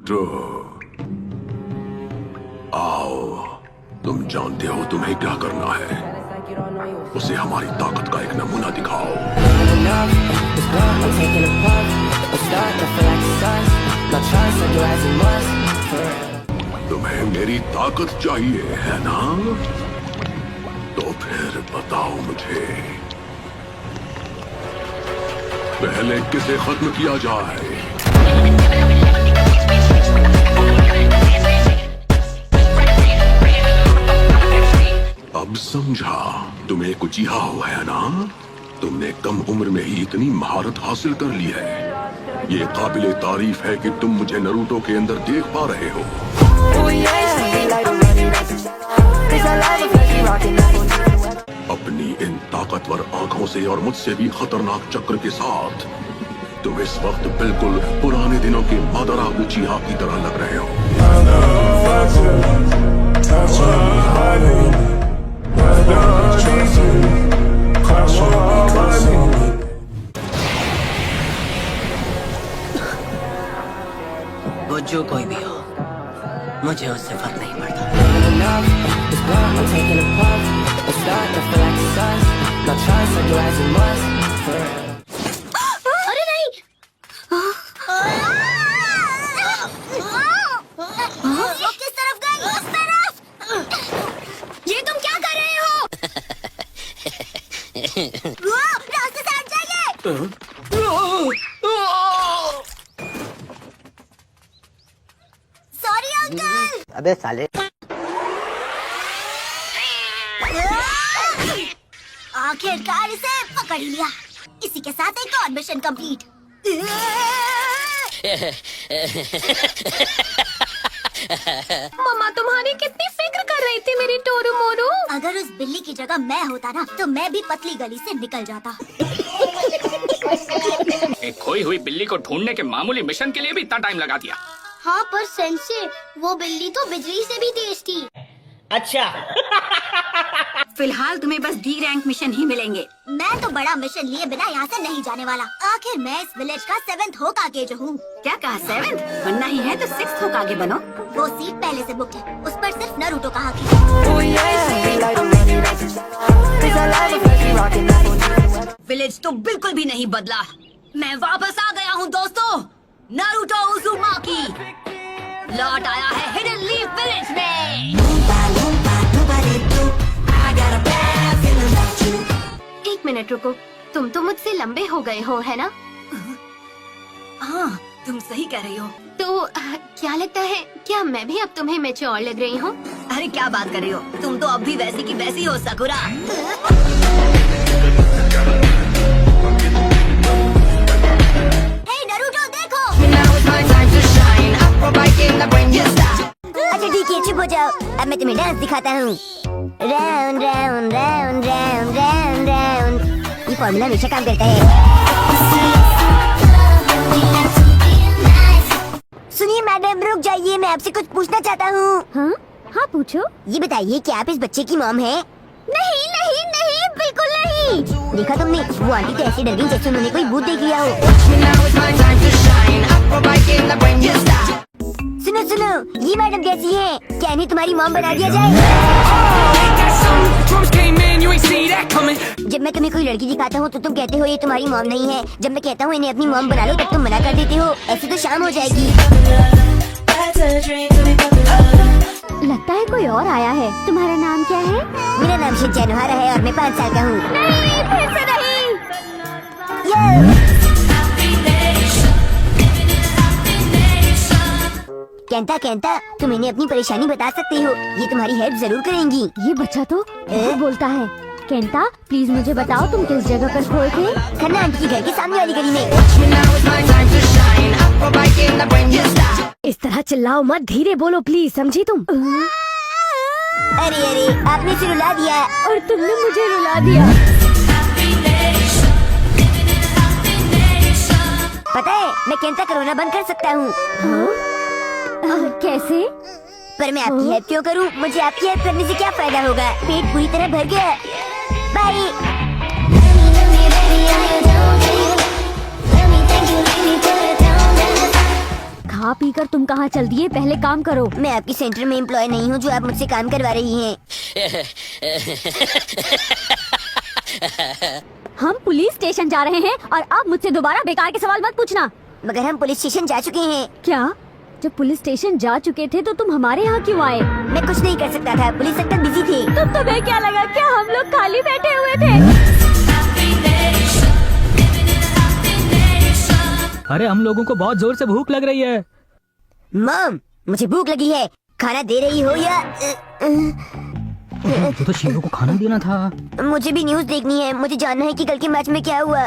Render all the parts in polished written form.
तो आओ, तुम जानते हो तुम्हें क्या करना है। उसे हमारी ताकत का एक नमूना दिखाओ। तुम्हें मेरी ताकत चाहिए है ना? तो फिर बताओ मुझे, पहले किसे खत्म किया जाए? अब समझा, तुम्हें कुछ यह हुआ है ना? तुमने कम उम्र में ही इतनी महारत हासिल कर ली है। ये काबिले तारीफ है कि तुम मुझे नारुतो के अंदर देख पा रहे हो। अपनी इन ताकतवर आंखों से और मुझसे भी खतरनाक चक्र के साथ तुम इस वक्त बिल्कुल पुराने दिनों के मादरा उचिहा की तरह लग रहे हो। वो जो कोई भी हो, मुझे उससे फर्क नहीं पड़ता। अरे नहीं! वो किस तरफ गई? उस तरफ! ये तुम क्या कर रहे हो? रास्ते से हट जाइए! Sorry uncle! अबे साले! आखिरकार इसे पकड़ ही लिया। इसी के साथ एक और मिशन कंप्लीट। मम्मा तुम्हारी कितनी फिक्र कर रही थी मेरी टोरू मोरू। अगर उस बिल्ली की जगह मैं होता ना, तो मैं भी पतली गली से निकल जाता। एक खोई हुई बिल्ली को ढूंढने के मामूली मिशन के लिए भी इतना टाइम लगा दिया। हाँ, पर सेंसे, वो बिल्ली तो बिजली से भी तेज थी। अच्छा। फिलहाल तुम्हें बस डी रैंक मिशन ही मिलेंगे। मैं तो बड़ा मिशन लिए बिना यहाँ से नहीं जाने वाला। आखिर मैं इस विलेज का 7th होकागे जो हूँ। क्या कहा 7th? बनना ही है तो 6th होकागे बनो। वो सीट पहले से बुक है, उस पर सिर्फ नारुतो का हक है। विलेज तो बिल्कुल भी नहीं बदला। मैं वापस आ गया हूँ दोस्तों। नारुतो उज़ुमाकी लौट आया है हिडन लीफ विलेज में। एक मिनट रुको, तुम तो मुझसे लंबे हो गए हो, है ना? हाँ, तुम सही कह रही हो। तो क्या लगता है, क्या मैं भी अब तुम्हें मैच्योर लग रही हूँ? अरे क्या बात कर रही हो, तुम तो अब भी वैसी की वैसी हो साकुरा। हे नारुतो, देखो। अच्छा ठीक है, चुप हो जाओ। अब मैं तुम्हें डांस दिखाता हूँ। Round round round round round round. ये फॉर्मूला हमेशा काम करता है। सुनिए मैडम, रुक जाइए, मैं आपसे कुछ पूछना चाहता हूँ। हाँ हाँ पूछो। ये बताइए कि आप इस बच्चे की मॉम है? नहीं नहीं नहीं, बिल्कुल नहीं। देखा तुमने, वो आंटी तो ऐसी डर गई जैसे उन्होंने कोई भूत देख लिया हो। सुनो सुनो, ये मैडम कैसी है? क्या इन्हें तुम्हारी मॉम बना दिया जाए? जब मैं तुम्हें कोई लड़की दिखाता हूँ तो तुम कहते हो ये तुम्हारी मॉम नहीं है। जब मैं कहता हूँ इन्हें अपनी मॉम बना लो तब तुम मना कर देते हो। ऐसे तो शाम हो जाएगी। लगता है कोई और आया है। तुम्हारा नाम क्या है? मेरा नाम शिनचैन ओहारा है और मैं 5 साल का हूँ। नहीं, फिर से नहीं। केंटा केंटा, तुम इन्हें अपनी परेशानी बता सकते हो, ये तुम्हारी हेल्प जरूर करेंगी। ये बच्चा तो बोलता है। केंटा प्लीज मुझे बताओ तुम किस जगह पर खोए थे? खन्ना आंटी के घर के सामने वाली गली में। इस तरह चिल्लाओ मत, धीरे बोलो प्लीज, समझी तुम? अरे अरे, आपने इसे रुला दिया और तुमने मुझे रुला दिया। पता है, मैं केंटा कोरोना बंद कर सकता हूँ। कैसे? पर मैं आपकी हेल्प क्यों करूं? मुझे आपकी हेल्प करने से क्या फायदा होगा? पेट पूरी तरह भर गया। बाय। खा पी कर तुम कहाँ चल दिए? पहले काम करो। मैं आपकी सेंटर में एम्प्लॉय नहीं हूँ जो आप मुझसे काम करवा रही हैं। हम पुलिस स्टेशन जा रहे हैं और अब मुझसे दोबारा बेकार के सवाल मत पूछना। मगर हम पुलिस स्टेशन जा चुके हैं। क्या? जब पुलिस स्टेशन जा चुके थे तो तुम हमारे यहाँ क्यों आए? मैं कुछ नहीं कर सकता था, पुलिस सेक्टर बिजी थे। तो तुम्हें क्या लगा क्या हम लोग खाली बैठे हुए थे? अरे हम लोगों को बहुत जोर से भूख लग रही है। मॉम, मुझे भूख लगी है, खाना दे रही हो या? तो शीरो को खाना देना था। मुझे भी न्यूज़ देखनी है, मुझे जानना है कि कल के मैच में क्या हुआ।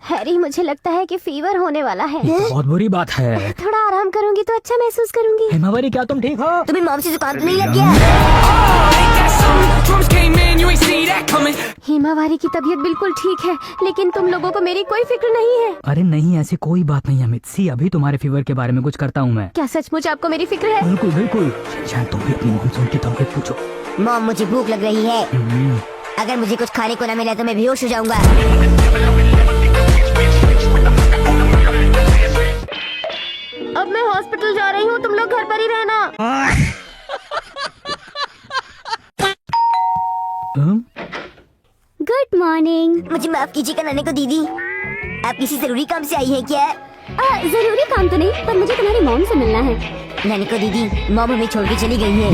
हैरी, मुझे लगता है कि फीवर होने वाला है। ये तो बहुत बुरी बात है। थोड़ा आराम करूंगी तो अच्छा महसूस करूंगी। हिमावरी, क्या तुम ठीक हो? तुम्हें मॉम से जुकाम तो नहीं लग गया? हिमावारी की तबीयत बिल्कुल ठीक है, लेकिन तुम लोगों को मेरी कोई फिक्र नहीं है। अरे नहीं, ऐसी कोई बात नहीं अमित सी, अभी तुम्हारे फीवर के बारे में कुछ करता हूँ मैं। क्या सचमुच आपको मेरी फिक्र है? बिल्कुल बिल्कुल। शायद तुम भी अपनी मॉम से उनकी तबीयत पूछो। मॉम, मुझे भूख लग रही है। अगर मुझे कुछ खाने को न मिला तो मैं बेहोश हो जाऊंगा। अब मैं हॉस्पिटल जा रही हूँ, तुम लोग घर पर ही रहना। Good morning. मुझे माफ कीजिएगा नानी को दीदी, आप किसी जरूरी काम से आई हैं क्या? जरूरी काम तो नहीं, पर मुझे तुम्हारी मॉम से मिलना है। नानी को दीदी, मॉम हमें छोड़ के चली गई है।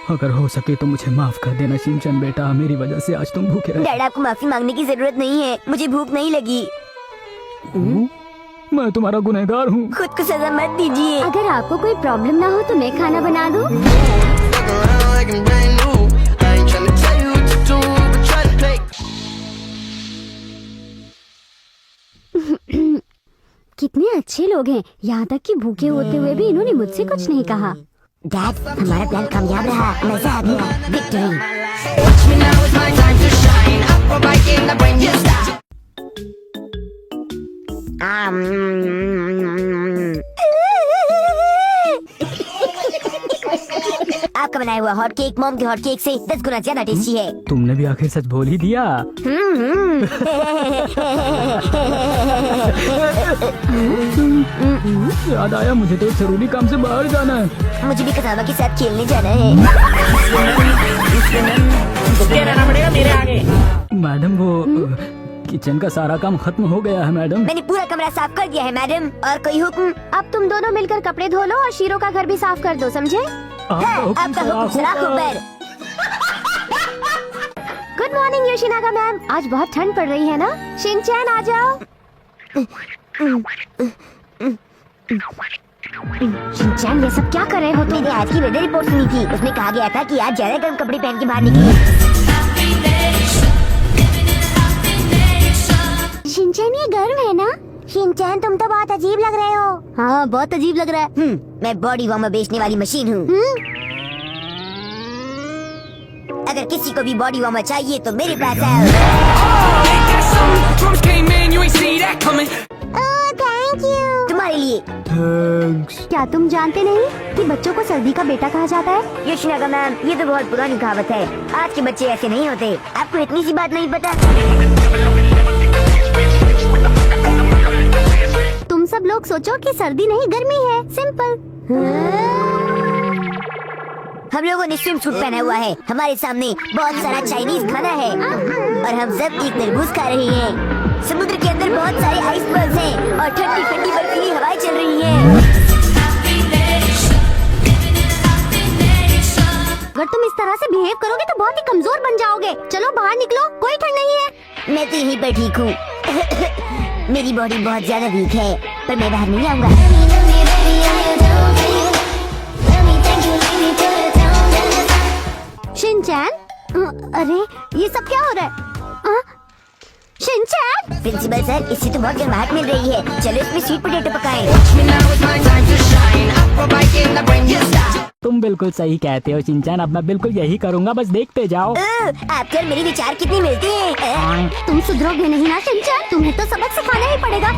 अगर हो सके तो मुझे माफ कर देना शिनचैन बेटा, मेरी वजह से आज तुम भूखे रहे। डैड, आपको माफी मांगने की जरूरत नहीं है, मुझे भूख नहीं लगी। मैं तुम्हारा गुनहगार हूँ। खुद को सजा मत दीजिए। अगर आपको कोई प्रॉब्लम ना हो तो मैं खाना बना दूं। कितने अच्छे लोग हैं, यहाँ तक कि भूखे होते हुए भी इन्होंने मुझसे कुछ नहीं कहा। डैड, हमारा प्लान कामयाब रहा, मजा आ गया, विक्ट्री। आपका बनाया हुआ हॉट केक मॉम के हॉट केक से 10 गुना ज्यादा टेस्टी है। तुमने भी आखिर सच बोल ही दिया। याद आया, मुझे तो एक जरूरी काम से बाहर जाना है। मुझे भी कसावा के साथ खेलने जाना है। मैडम, वो किचन का सारा काम खत्म हो गया है मैडम। मैंने पूरा कमरा साफ कर दिया है मैडम। और कोई हुक्म? अब तुम दोनों मिलकर कपड़े धो लो और शीरो का घर भी साफ कर दो, समझे? आपका हुक्म सराखों पर। गुड मॉर्निंग योशिनागा मैम, आज बहुत ठंड पड़ रही है ना? शिनचैन आ जाओ। शिनचैन, ये सब क्या कर रहे हो तुम? मैंने आज की वेदर रिपोर्ट सुनी थी, उसमें कहा गया था कि आज ज्यादा गर्म कपड़े पहन के बाहर निकले। शिनचैन, ये गर्म है ना? शिनचैन, तुम तो बहुत अजीब लग रहे हो। हाँ, बहुत अजीब लग रहा है। मैं बॉडी वार्मर बेचने वाली मशीन हूँ। अगर किसी को भी बॉडी वार्मर चाहिए तो मेरे पास आओ। Thank you. तुम्हारे लिए। क्या तुम जानते नहीं कि बच्चों को सर्दी का बेटा कहा जाता है? योशिनागा मैम, ये तो बहुत पुरानी कहावत है, आज के बच्चे ऐसे नहीं होते। आपको इतनी सी बात नहीं पता? तुम सब लोग सोचो कि सर्दी नहीं गर्मी है, सिंपल। हम लोगों ने स्विम सूट पहना हुआ है, हमारे सामने बहुत सारा चाइनीज खाना है और हम सब एक तरबूज खा रहे हैं। समुद्र के अंदर बहुत सारे आइसबर्ग्स हैं और ठंडी ठंडी बर्फीली हवाएं चल रही हैं। अगर तुम इस तरह से बिहेव करोगे तो बहुत ही कमजोर बन जाओगे। चलो बाहर निकलो, कोई ठंड नहीं है। मैं तो यहीं पर ठीक हूँ। मेरी बॉडी बहुत ज्यादा वीक है, पर मैं बाहर नहीं आऊंगा। शिनचैन, अरे ये सब क्या हो रहा है? शिनचैन, प्रिंसिपल सर, इससे तो बहुत गर्माहट मिल रही है, चलो इसमें स्वीट पोटैटो पकाएं। तुम बिल्कुल सही कहते हो शिनचैन, अब मैं बिल्कुल यही करूँगा, बस देखते जाओ। आपके और मेरे विचार कितनी मिलते हैं। तुम सुधरोगे नहीं ना शिनचैन, तुम्हें तो सबक सिखाना ही पड़ेगा।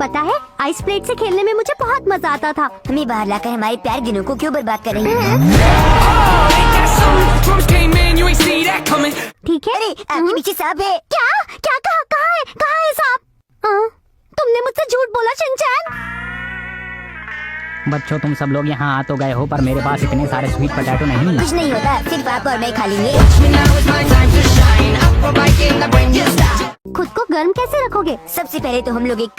पता है आइस प्लेट से खेलने में मुझे बहुत मजा आता था। हमें बाहर लाकर हमारे प्यार दिनों को क्यों बर्बाद कर रही हैं? ठीक है। अरे आपके पीछे सांप है। क्या क्या कहाँ है सांप? तुमने मुझसे झूठ बोला शिनचैन। बच्चों तुम सब लोग यहाँ आ तो गए हो, पर मेरे पास इतने सारे स्वीट पोटैटो नहीं है। कुछ नहीं होता, सिर्फ आप और मैं खा लेंगे। खुद को गर्म कैसे रखोगे? सबसे पहले तो हम लोग एक